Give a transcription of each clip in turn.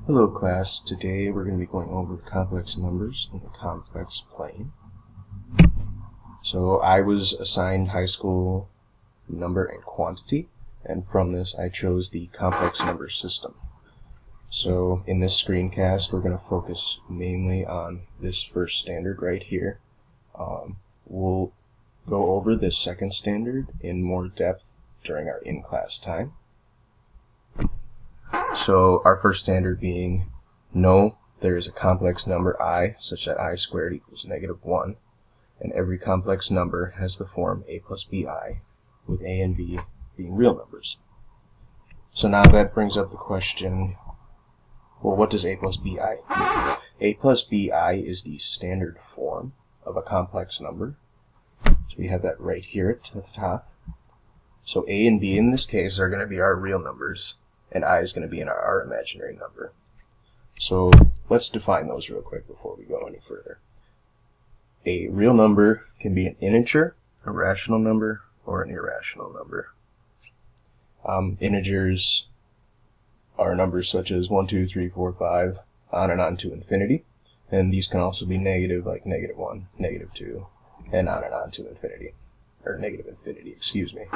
Hello class, today we're going to be going over complex numbers in the complex plane. So I was assigned high school number and quantity, and from this I chose the complex number system. So in this screencast we're going to focus mainly on this first standard right here. We'll go over this second standard in more depth during our in-class time. So our first standard being, know there is a complex number I such that I squared equals -1, and every complex number has the form a plus bi, with a and b being real numbers. So now that brings up the question, well, what does a plus bi mean? A plus bi is the standard form of a complex number. So we have that right here at the top. So a and b in this case are going to be our real numbers, and I is going to be our imaginary number. So let's define those real quick before we go any further. A real number can be an integer, a rational number, or an irrational number. Integers are numbers such as 1, 2, 3, 4, 5, on and on to infinity. And these can also be negative, like -1, -2, and on to infinity. Or negative infinity, excuse me.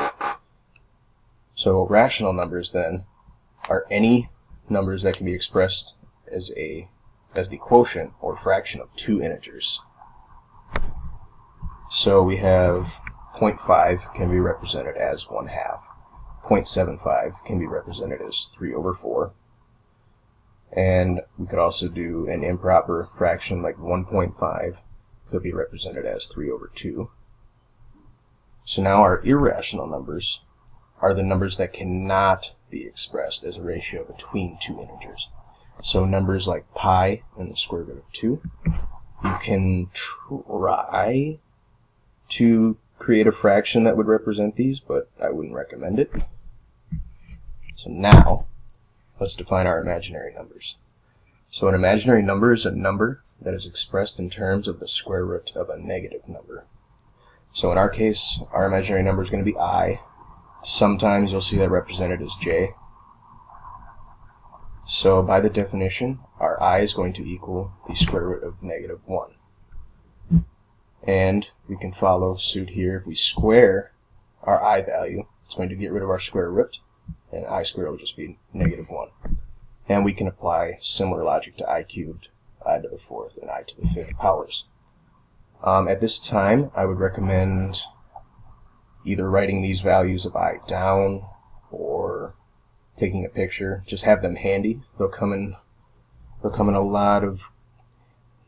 So rational numbers then are any numbers that can be expressed as the quotient or fraction of two integers. So we have 0.5 can be represented as 1/2. 0.75 can be represented as 3/4. And we could also do an improper fraction like 1.5 could be represented as 3/2. So now our irrational numbers are the numbers that cannot be expressed as a ratio between two integers. So numbers like pi and the square root of 2, you can try to create a fraction that would represent these, but I wouldn't recommend it. So now, let's define our imaginary numbers. So an imaginary number is a number that is expressed in terms of the square root of a negative number. So in our case, our imaginary number is going to be I. Sometimes you'll see that represented as j. So by the definition, our I is going to equal the square root of -1. And we can follow suit here. If we square our I value, it's going to get rid of our square root, and I squared will just be -1. And we can apply similar logic to I cubed, I to the 4th, and I to the 5th powers. At this time, I would recommend either writing these values of I down or taking a picture. Just have them handy. They'll come in a lot of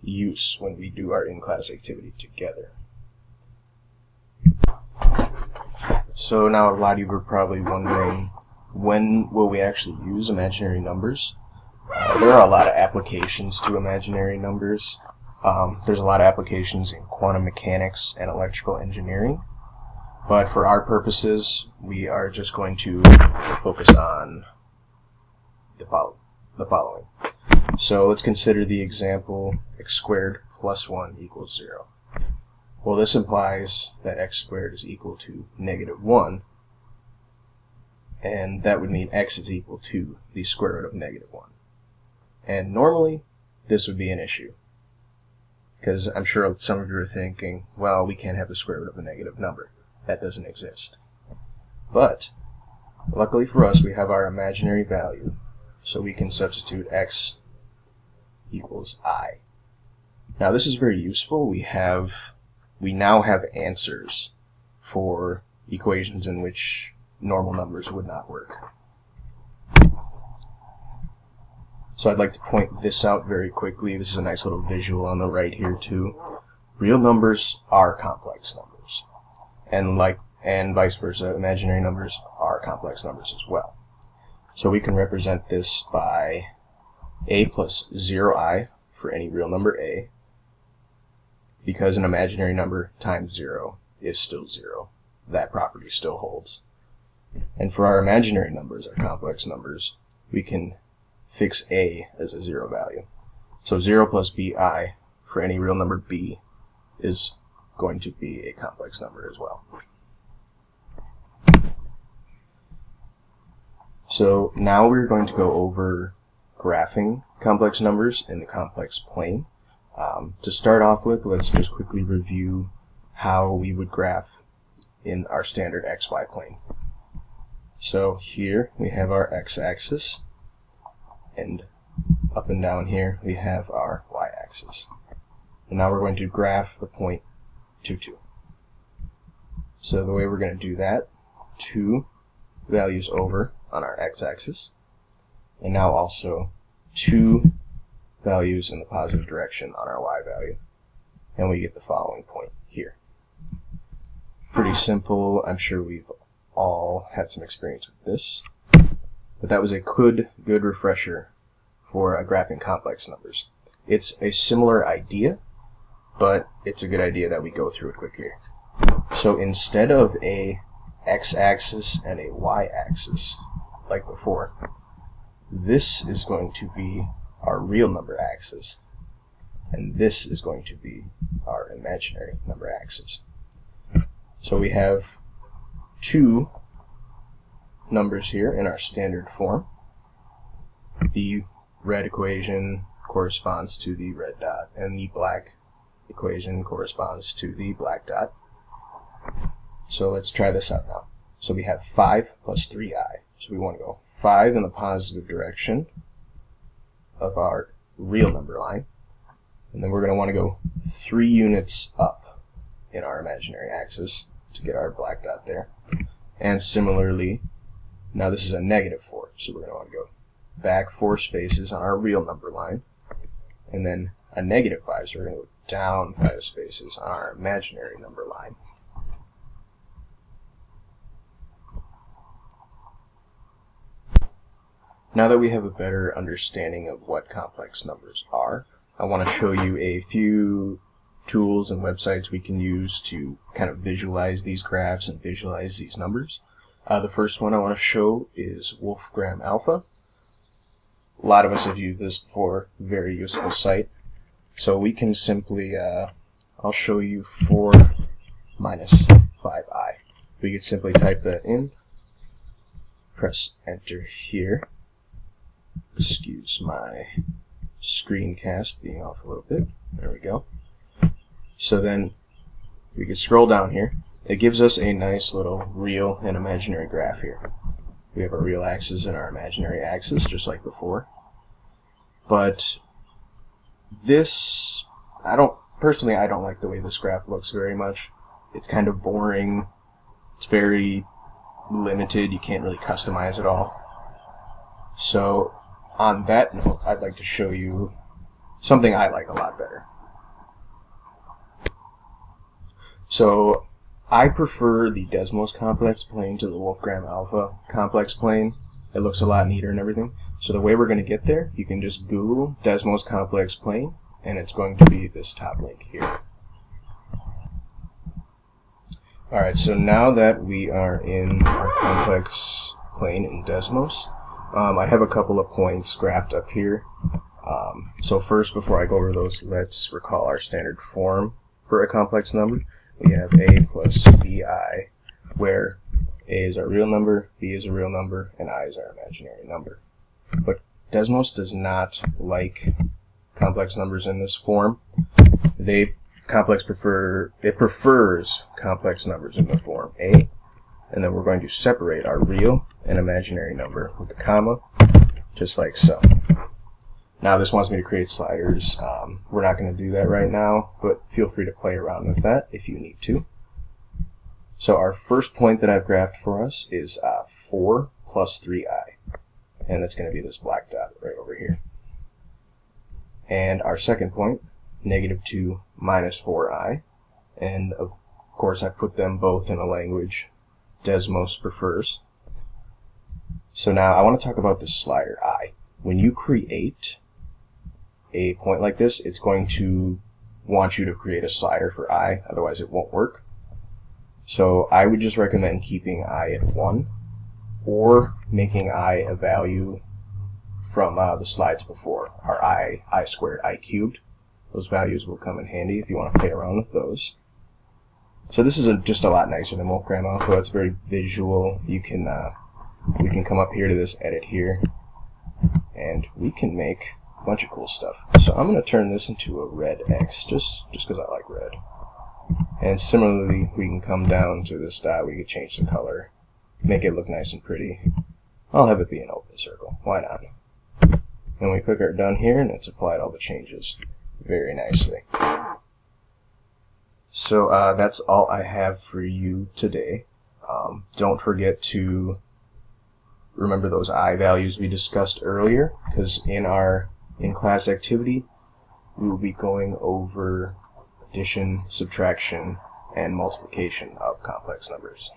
use when we do our in-class activity together. So now a lot of you are probably wondering, when will we actually use imaginary numbers? There are a lot of applications to imaginary numbers. There's a lot of applications in quantum mechanics and electrical engineering. But for our purposes, we are just going to focus on the following. So let's consider the example x squared plus 1 equals 0. Well, this implies that x squared is equal to -1, and that would mean x is equal to the square root of -1. And normally, this would be an issue, because I'm sure some of you are thinking, well, we can't have the square root of a negative number. That doesn't exist. But luckily for us, we have our imaginary value, so we can substitute x equals I. Now this is very useful. We now have answers for equations in which normal numbers would not work. So I'd like to point this out very quickly. This is a nice little visual on the right here too. Real numbers are complex numbers. And vice versa, imaginary numbers are complex numbers as well. So we can represent this by a plus 0i for any real number a, because an imaginary number times 0 is still 0. That property still holds. And for our imaginary numbers, our complex numbers, we can fix a as a 0 value. So 0 plus bi for any real number b is going to be a complex number as well. So now we're going to go over graphing complex numbers in the complex plane. To start off with, let's just quickly review how we would graph in our standard XY plane. So here we have our x-axis, and up and down here we have our y-axis. And now we're going to graph the point 2, 2. So the way we're going to do that, 2 values over on our x-axis, and now also 2 values in the positive direction on our y value, and we get the following point here. Pretty simple. I'm sure we've all had some experience with this, but that was a good refresher for graphing complex numbers. It's a similar idea, but it's a good idea that we go through it quick here. So instead of a x-axis and a y-axis like before, this is going to be our real number axis, and this is going to be our imaginary number axis. So we have 2 numbers here in our standard form. The red equation corresponds to the red dot, and the black equation corresponds to the black dot. So let's try this out now. So we have 5 plus 3i. So we want to go 5 in the positive direction of our real number line, and then we're going to want to go 3 units up in our imaginary axis to get our black dot there. And similarly, now this is a negative 4, so we're going to want to go back 4 spaces on our real number line, and then a negative 5, so we're going to go down 5 spaces on our imaginary number line. Now that we have a better understanding of what complex numbers are, I want to show you a few tools and websites we can use to kind of visualize these graphs and visualize these numbers. The first one I want to show is Wolfgram Alpha. A lot of us have used this before. Very useful site. So we can simply, I'll show you 4 minus 5i. We could simply type that in, press enter here. Excuse my screencast being off a little bit. There we go. So then we can scroll down here. It gives us a nice little real and imaginary graph here. We have our real axis and our imaginary axis, just like before. But this, I don't like the way this graph looks very much. It's kind of boring. It's very limited. You can't really customize it all. So on that note, I'd like to show you something I like a lot better. So I prefer the Desmos complex plane to the Wolfgram Alpha complex plane. It looks a lot neater and everything. So the way we're going to get there, you can just Google Desmos complex plane, and it's going to be this top link here. Alright, so now that we are in our complex plane in Desmos, I have a couple of points graphed up here. So first, before I go over those, let's recall our standard form for a complex number. We have a plus bi, where a is our real number, b is a real number, and I is our imaginary number. But Desmos does not like complex numbers in this form. It prefers complex numbers in the form a, and then we're going to separate our real and imaginary number with a comma, just like so. Now this wants me to create sliders. We're not going to do that right now, but feel free to play around with that if you need to. So our first point that I've graphed for us is 4 plus 3i, and that's going to be this black dot right over here. And our second point, negative 2 minus 4i, and of course I put them both in a language Desmos prefers. So now I want to talk about this slider I. When you create a point like this, it's going to want you to create a slider for I, otherwise it won't work. So I would just recommend keeping I at 1, or making I a value from the slides before, our I squared, I cubed. Those values will come in handy if you want to play around with those. So this is just a lot nicer than Wolfgram Alpha. It's very visual. You can we can come up here to this edit here, and we can make a bunch of cool stuff. So I'm going to turn this into a red X, just because I like red. And similarly, we can come down to this dot, we can change the color, make it look nice and pretty. I'll have it be an open circle, why not? And we click our done here, and it's applied all the changes very nicely. So that's all I have for you today. Don't forget to remember those I values we discussed earlier, because in our in-class activity, we will be going over addition, subtraction, and multiplication of complex numbers.